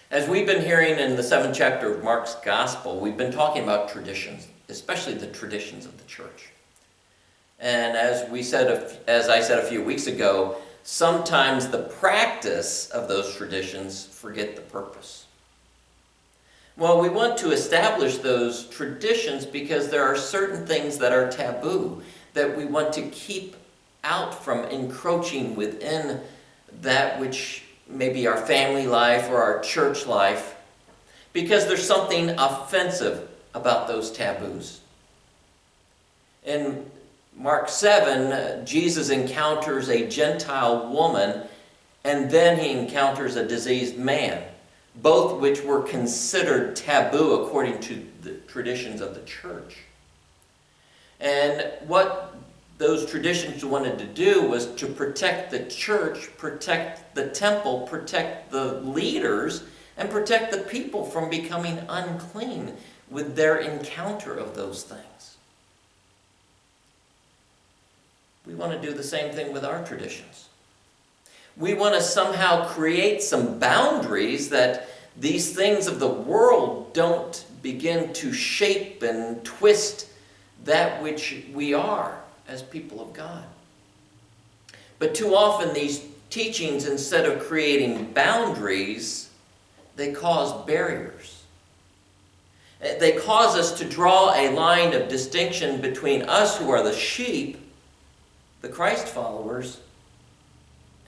As we've been hearing in the 7th chapter of Mark's Gospel, we've been talking about traditions, especially the traditions of the church. And as I said a few weeks ago, sometimes the practice of those traditions forget the purpose. Well, we want to establish those traditions because there are certain things that are taboo that we want to keep out from encroaching within that which maybe our family life or our church life, because there's something offensive about those taboos. In Mark 7, Jesus encounters a Gentile woman, and then he encounters a diseased man, both which were considered taboo according to the traditions of the church. And what those traditions wanted to do was to protect the church, protect the temple, protect the leaders, and protect the people from becoming unclean with their encounter of those things. We want to do the same thing with our traditions. We want to somehow create some boundaries that these things of the world don't begin to shape and twist that which we are as people of God. But too often these teachings, instead of creating boundaries, they cause barriers. They cause us to draw a line of distinction between us who are the sheep, the Christ followers,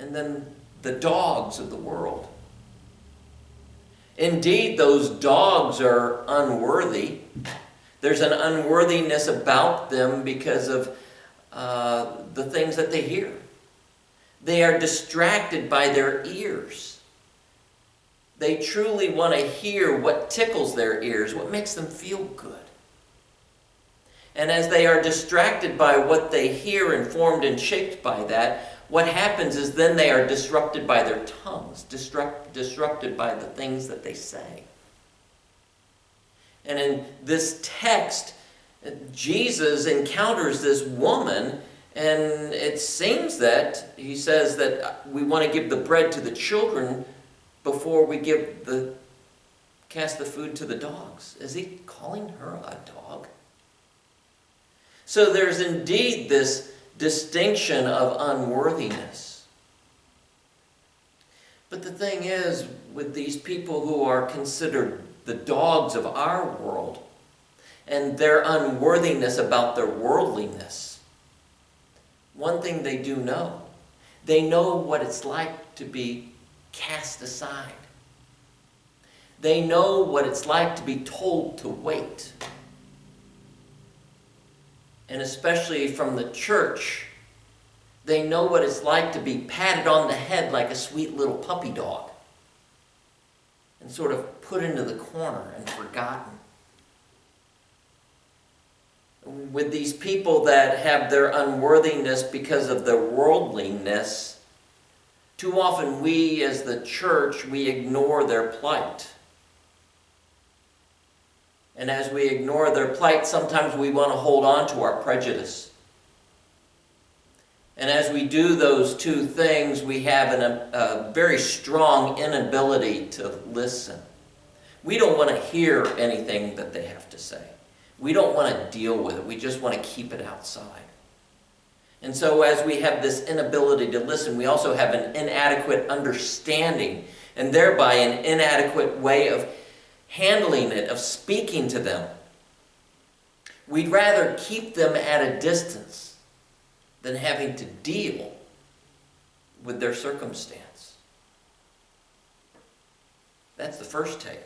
and then the dogs of the world. Indeed, those dogs are unworthy. There's an unworthiness about them because of the things that they hear. They are distracted by their ears. They truly want to hear what tickles their ears, what makes them feel good. And as they are distracted by what they hear, informed and shaped by that, what happens is then they are disrupted by their tongues, disrupted by the things that they say. And in this text, Jesus encounters this woman, and it seems that he says that we want to give the bread to the children before we cast the food to the dogs. Is he calling her a dog? So there's indeed this distinction of unworthiness. But the thing is, with these people who are considered the dogs of our world, and their unworthiness about their worldliness, one thing they do know. They know what it's like to be cast aside. They know what it's like to be told to wait. And especially from the church, they know what it's like to be patted on the head like a sweet little puppy dog and sort of put into the corner and forgotten. With these people that have their unworthiness because of their worldliness, too often we as the church, we ignore their plight. And as we ignore their plight, sometimes we want to hold on to our prejudice. And as we do those two things, we have a very strong inability to listen. We don't want to hear anything that they have to say. We don't want to deal with it. We just want to keep it outside. And so as we have this inability to listen, we also have an inadequate understanding, and thereby an inadequate way of handling it, of speaking to them. We'd rather keep them at a distance than having to deal with their circumstance. That's the first take.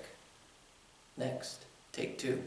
Next, take two.